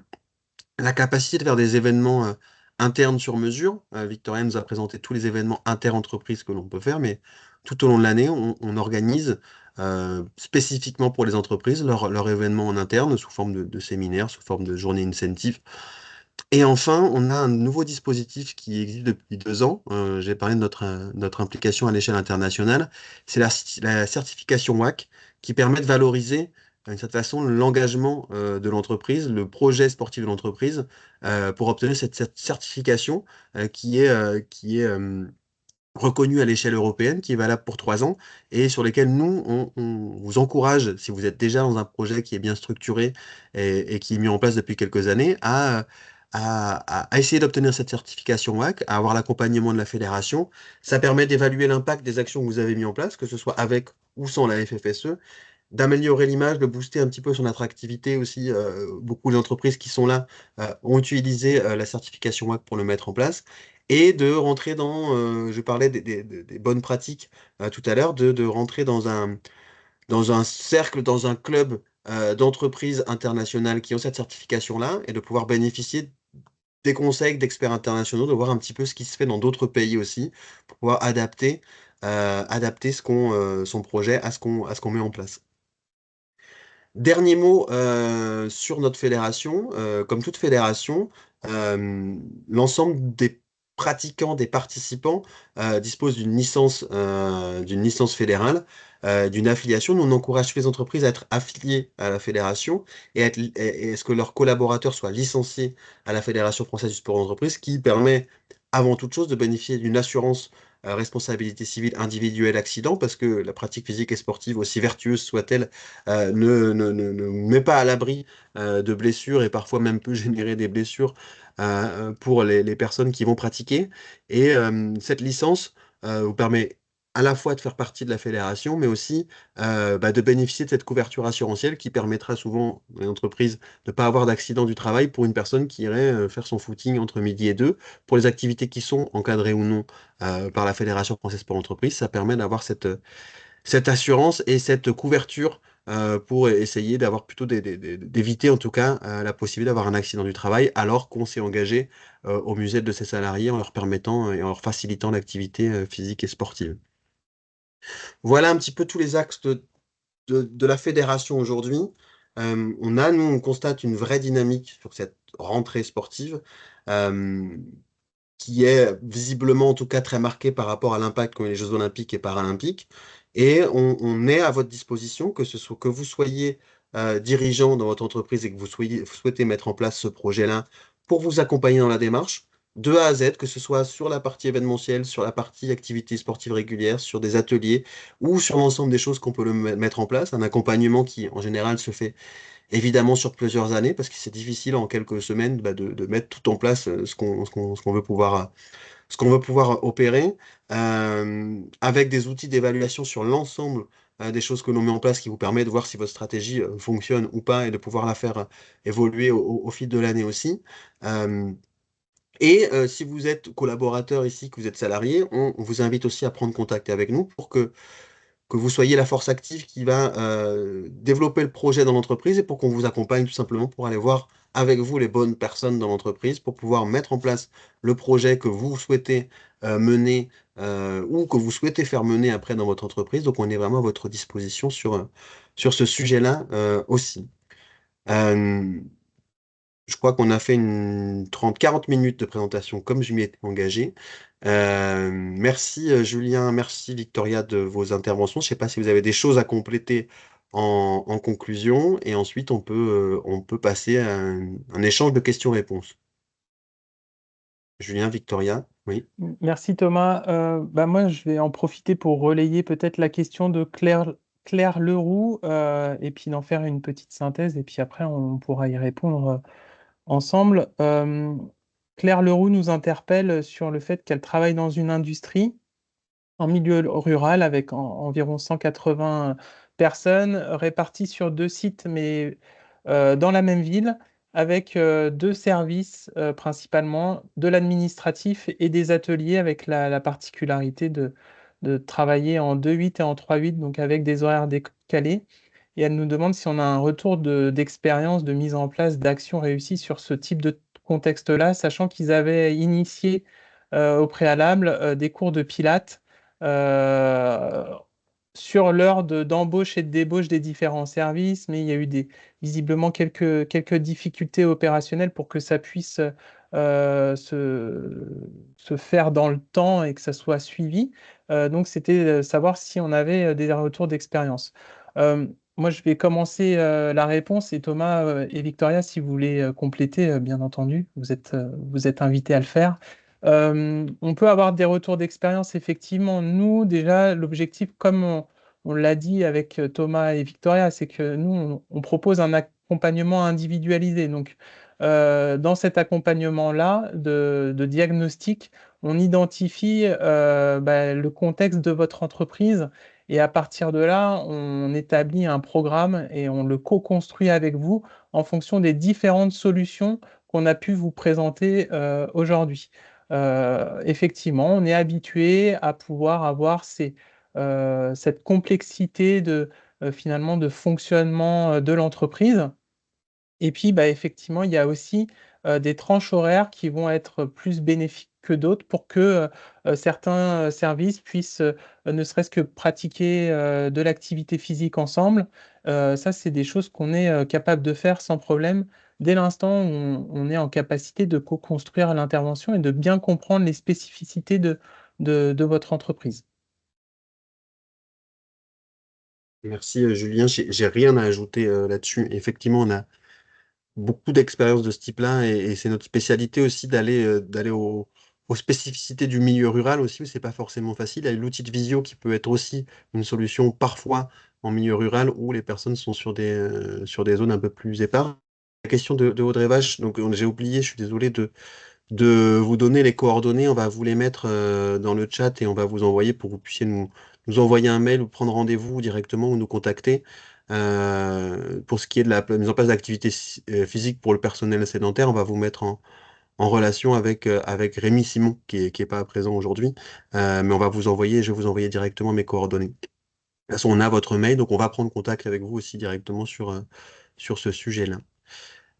La capacité de faire des événements internes sur mesure. Victoria nous a présenté tous les événements inter-entreprises que l'on peut faire, mais tout au long de l'année, on organise spécifiquement pour les entreprises leur événement en interne sous forme de séminaires, sous forme de journées incentives. Et enfin, on a un nouveau dispositif qui existe depuis 2 ans. J'ai parlé de notre implication à l'échelle internationale. C'est la certification WAC qui permet de valoriser d'une certaine façon l'engagement de l'entreprise, le projet sportif de l'entreprise pour obtenir cette certification qui est reconnue à l'échelle européenne, qui est valable pour 3 ans et sur lesquels nous, on vous encourage, si vous êtes déjà dans un projet qui est bien structuré et qui est mis en place depuis quelques années, à essayer d'obtenir cette certification WAC, à avoir l'accompagnement de la fédération. Ça permet d'évaluer l'impact des actions que vous avez mis en place, que ce soit avec ou sans la FFSE, d'améliorer l'image, de booster un petit peu son attractivité aussi. Beaucoup d'entreprises qui sont là ont utilisé la certification WAC pour le mettre en place et de rentrer je parlais des bonnes pratiques tout à l'heure, de rentrer dans un cercle, dans un club d'entreprises internationales qui ont cette certification-là et de pouvoir bénéficier des conseils d'experts internationaux, de voir un petit peu ce qui se fait dans d'autres pays aussi, pour pouvoir adapter son projet à ce qu'on met en place. Dernier mot sur notre fédération. Comme toute fédération, l'ensemble des pratiquants, des participants disposent d'une licence fédérale, d'une affiliation. Nous, on encourage les entreprises à être affiliées à la fédération et à ce que leurs collaborateurs soient licenciés à la Fédération française du sport d'entreprise, qui permet avant toute chose de bénéficier d'une assurance responsabilité civile individuelle accident, parce que la pratique physique et sportive, aussi vertueuse soit-elle, ne met pas à l'abri de blessures et parfois même peut générer des blessures pour les personnes qui vont pratiquer. Et cette licence vous permet à la fois de faire partie de la fédération, mais aussi de bénéficier de cette couverture assurantielle qui permettra souvent à l'entreprise de ne pas avoir d'accident du travail pour une personne qui irait faire son footing entre midi et deux. Pour les activités qui sont encadrées ou non par la Fédération française pour l'entreprise, ça permet d'avoir cette assurance et cette couverture pour essayer d'avoir plutôt d'éviter en tout cas la possibilité d'avoir un accident du travail alors qu'on s'est engagé au musée de ses salariés en leur permettant et en leur facilitant l'activité physique et sportive. Voilà un petit peu tous les axes de la fédération aujourd'hui. Nous, on constate une vraie dynamique sur cette rentrée sportive euh, qui est visiblement, en tout cas, très marquée par rapport à l'impact qu'ont eu les Jeux Olympiques et Paralympiques. Et on est à votre disposition, que vous soyez dirigeant dans votre entreprise et que vous souhaitez mettre en place ce projet-là pour vous accompagner dans la démarche de A à Z, que ce soit sur la partie événementielle, sur la partie activité sportive régulière, sur des ateliers ou sur l'ensemble des choses qu'on peut mettre en place. Un accompagnement qui, en général, se fait évidemment sur plusieurs années parce que c'est difficile en quelques semaines de mettre tout en place ce qu'on veut pouvoir opérer avec des outils d'évaluation sur l'ensemble des choses que l'on met en place qui vous permet de voir si votre stratégie fonctionne ou pas et de pouvoir la faire évoluer au fil de l'année aussi. Euh, si vous êtes collaborateur ici, que vous êtes salarié, on vous invite aussi à prendre contact avec nous pour que vous soyez la force active qui va développer le projet dans l'entreprise et pour qu'on vous accompagne tout simplement pour aller voir avec vous les bonnes personnes dans l'entreprise pour pouvoir mettre en place le projet que vous souhaitez mener ou que vous souhaitez faire mener après dans votre entreprise. Donc on est vraiment à votre disposition sur ce sujet-là aussi. Euh, je crois qu'on a fait une 30-40 minutes de présentation comme je m'y étais engagé. Merci Julien, merci Victoria de vos interventions. Je ne sais pas si vous avez des choses à compléter en conclusion et ensuite on peut passer à un échange de questions-réponses. Julien, Victoria, oui. Merci Thomas. Moi, je vais en profiter pour relayer peut-être la question de Claire Leroux et puis d'en faire une petite synthèse et puis après on pourra y répondre ensemble. Claire Leroux nous interpelle sur le fait qu'elle travaille dans une industrie en milieu rural avec environ 180 personnes réparties sur 2 sites, mais dans la même ville, avec 2 services principalement, de l'administratif et des ateliers, avec la particularité de travailler en 2-8 et en 3-8, donc avec des horaires décalés. Et elle nous demande si on a un retour d'expérience de mise en place d'actions réussies sur ce type de contexte-là, sachant qu'ils avaient initié au préalable des cours de pilates euh, sur l'heure d'embauche et de débauche des différents services, mais il y a eu visiblement quelques difficultés opérationnelles pour que ça puisse se faire dans le temps et que ça soit suivi. Donc, c'était savoir si on avait des retours d'expérience. Euh, Moi, je vais commencer la réponse et Thomas et Victoria, si vous voulez compléter, bien entendu, vous êtes invités à le faire. On peut avoir des retours d'expérience, effectivement. Nous, déjà, l'objectif, comme on l'a dit avec Thomas et Victoria, c'est que nous, on propose un accompagnement individualisé. Donc, dans cet accompagnement-là de diagnostic, on identifie le contexte de votre entreprise et à partir de là, on établit un programme et on le co-construit avec vous en fonction des différentes solutions qu'on a pu vous présenter aujourd'hui. Effectivement, on est habitué à pouvoir avoir cette complexité finalement de fonctionnement de l'entreprise. Et puis, effectivement, il y a aussi des tranches horaires qui vont être plus bénéfiques que d'autres pour que certains services puissent ne serait-ce que pratiquer de l'activité physique ensemble. Ça, c'est des choses qu'on est capable de faire sans problème dès l'instant où on est en capacité de co-construire l'intervention et de bien comprendre les spécificités de votre entreprise. Merci Julien, j'ai rien à ajouter là-dessus. Effectivement, on a beaucoup d'expériences de ce type-là et c'est notre spécialité aussi d'aller aux spécificités du milieu rural aussi, où c'est pas forcément facile. Il y a l'outil de visio qui peut être aussi une solution parfois en milieu rural où les personnes sont sur des zones un peu plus éparses. La question de Audrey Vache, donc j'ai oublié, je suis désolé de vous donner les coordonnées. On va vous les mettre dans le chat et on va vous envoyer pour que vous puissiez nous envoyer un mail ou prendre rendez-vous directement ou nous contacter. Pour ce qui est de la mise en place d'activités physiques pour le personnel sédentaire, on va vous mettre en relation avec Rémi Simon, qui est pas présent aujourd'hui. Mais on va vous envoyer, je vais vous envoyer directement mes coordonnées. De toute façon, on a votre mail, donc on va prendre contact avec vous aussi directement sur ce sujet-là.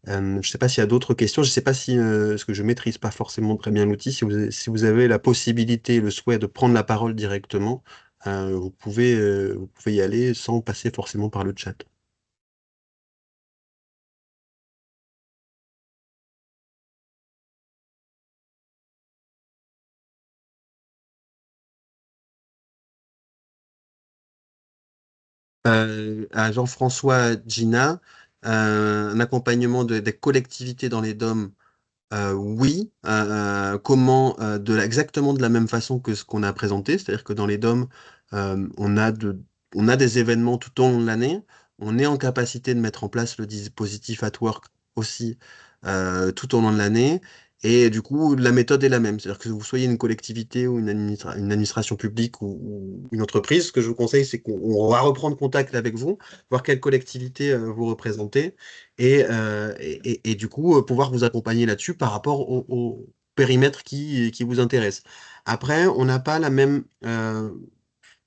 Je ne sais pas s'il y a d'autres questions. Je ne sais pas si, parce que je maîtrise pas forcément très bien l'outil, si vous avez la possibilité et le souhait de prendre la parole directement, vous pouvez y aller sans passer forcément par le chat. À Jean-François Gina, un accompagnement des collectivités dans les DOM. Oui, comment exactement de la même façon que ce qu'on a présenté, c'est-à-dire que dans les DOM, on a des événements tout au long de l'année, on est en capacité de mettre en place le dispositif at work aussi tout au long de l'année, et du coup la méthode est la même, c'est-à-dire que vous soyez une collectivité ou une administration publique ou une entreprise, ce que je vous conseille, c'est qu'on va reprendre contact avec vous, voir quelle collectivité vous représentez et du coup, pouvoir vous accompagner là-dessus par rapport au périmètre qui vous intéresse. Après, on n'a pas la même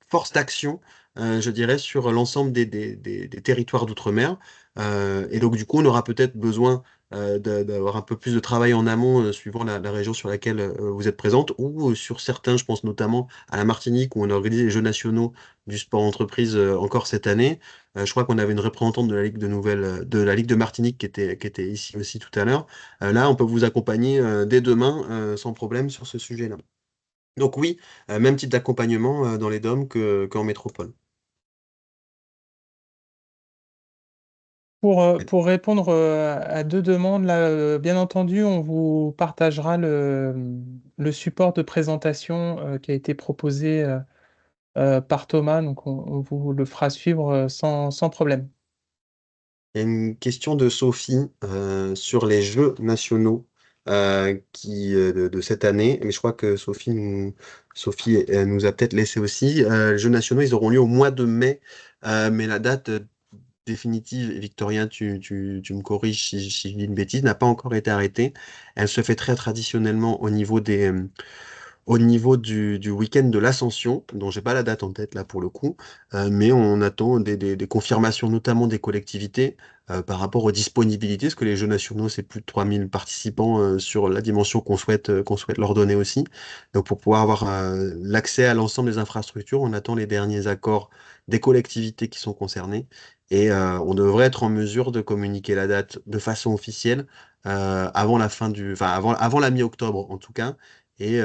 force d'action, je dirais, sur l'ensemble des territoires d'outre-mer. Et donc, du coup, on aura peut-être besoin d'avoir un peu plus de travail en amont, suivant la région sur laquelle vous êtes présente, ou sur certains, je pense notamment à la Martinique, où on a organisé les Jeux nationaux du sport entreprise encore cette année. Je crois qu'on avait une représentante de la Ligue de la Ligue de Martinique qui était ici aussi tout à l'heure. Là, on peut vous accompagner dès demain sans problème sur ce sujet-là. Donc oui, même type d'accompagnement dans les DOM qu'en métropole. Pour répondre à deux demandes, là, bien entendu, on vous partagera le support de présentation qui a été proposé par Thomas, donc on vous le fera suivre sans problème. Il y a une question de Sophie sur les Jeux nationaux de cette année, mais je crois que Sophie nous a peut-être laissé aussi. Les Jeux nationaux, ils auront lieu au mois de mai, mais la date définitive, et Victorien, tu me corriges si je dis une bêtise, n'a pas encore été arrêtée. Elle se fait très traditionnellement au niveau du week-end de l'Ascension, dont j'ai pas la date en tête là pour le coup, mais on attend des confirmations, notamment des collectivités, par rapport aux disponibilités, parce que les Jeux nationaux, c'est plus de 3000 participants sur la dimension qu'on souhaite leur donner aussi. Donc pour pouvoir avoir l'accès à l'ensemble des infrastructures, on attend les derniers accords des collectivités qui sont concernées, et on devrait être en mesure de communiquer la date de façon officielle avant la fin enfin avant la mi-octobre en tout cas et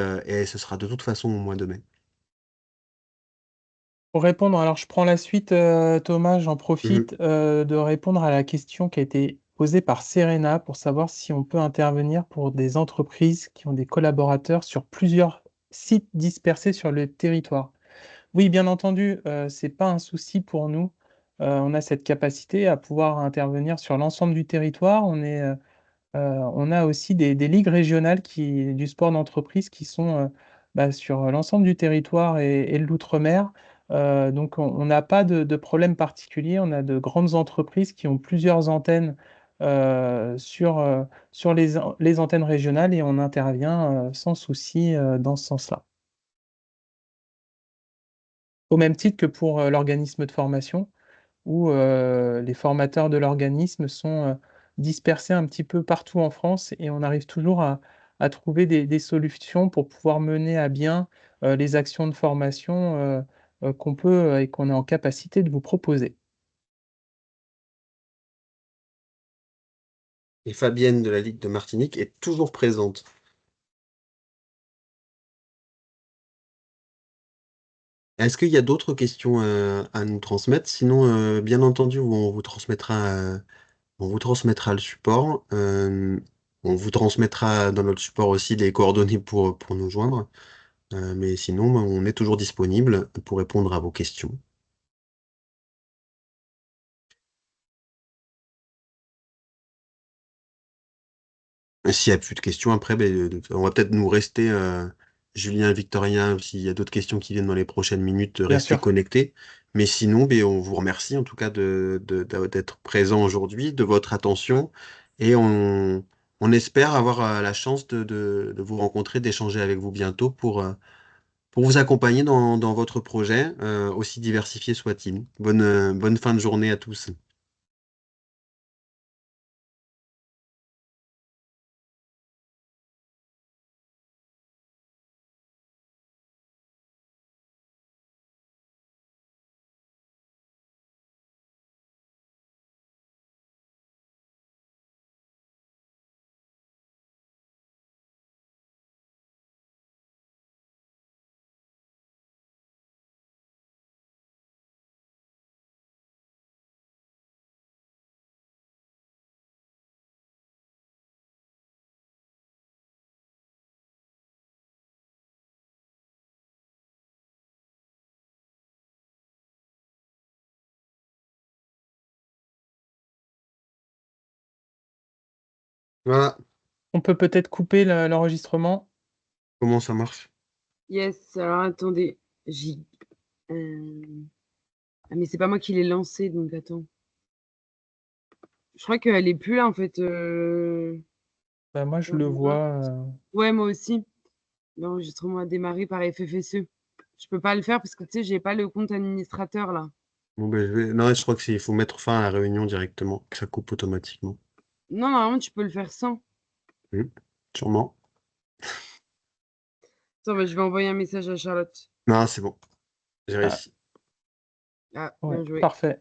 ce sera de toute façon au mois de mai. Pour répondre, alors je prends la suite, Thomas, j'en Mhm. profite de répondre à la question qui a été posée par Serena pour savoir si on peut intervenir pour des entreprises qui ont des collaborateurs sur plusieurs sites dispersés sur le territoire. Oui, bien entendu, c'est pas un souci pour nous. On a cette capacité à pouvoir intervenir sur l'ensemble du territoire. On a aussi des ligues régionales du sport d'entreprise qui sont sur l'ensemble du territoire et de l'outre-mer. Donc, on n'a pas de problème particulier. On a de grandes entreprises qui ont plusieurs antennes sur les antennes régionales et on intervient sans souci dans ce sens-là. Au même titre que pour l'organisme de formation, où les formateurs de l'organisme sont dispersés un petit peu partout en France et on arrive toujours à trouver des solutions pour pouvoir mener à bien les actions de formation qu'on peut et qu'on est en capacité de vous proposer. Et Fabienne de la Ligue de Martinique est toujours présente. Est-ce qu'il y a d'autres questions à nous transmettre? Sinon, bien entendu, on vous transmettra le support. On vous transmettra dans notre support aussi les coordonnées pour nous joindre. Mais sinon, ben, on est toujours disponible pour répondre à vos questions. Et s'il n'y a plus de questions après, ben, on va peut-être nous rester, Julien et Victorien, s'il y a d'autres questions qui viennent dans les prochaines minutes, Bien rester sûr. connectés. Mais sinon, ben, on vous remercie en tout cas d'être présent aujourd'hui, de votre attention. Et on espère avoir la chance de vous rencontrer, d'échanger avec vous bientôt pour vous accompagner dans votre projet, aussi diversifié soit-il. Bonne fin de journée à tous. Voilà, On peut peut-être couper l'enregistrement. comment ça marche? Yes, alors attendez, j'ai ah mais c'est pas moi qui l'ai lancé, donc attends. Je crois qu'elle est plus là en fait, Bah, moi, je le Laura. vois. Ouais, moi aussi. L'enregistrement a démarré par FFSE. Je peux pas le faire parce que tu sais, j'ai pas le compte administrateur là. Bon, ben, non, je crois il faut mettre fin à la réunion directement, que ça coupe automatiquement. Non, normalement tu peux le faire sans. Hmm, sûrement. Attends, bah, je vais envoyer un message à Charlotte. Non, c'est bon, j'ai Ah, réussi. Ah, ouais, bien joué. parfait.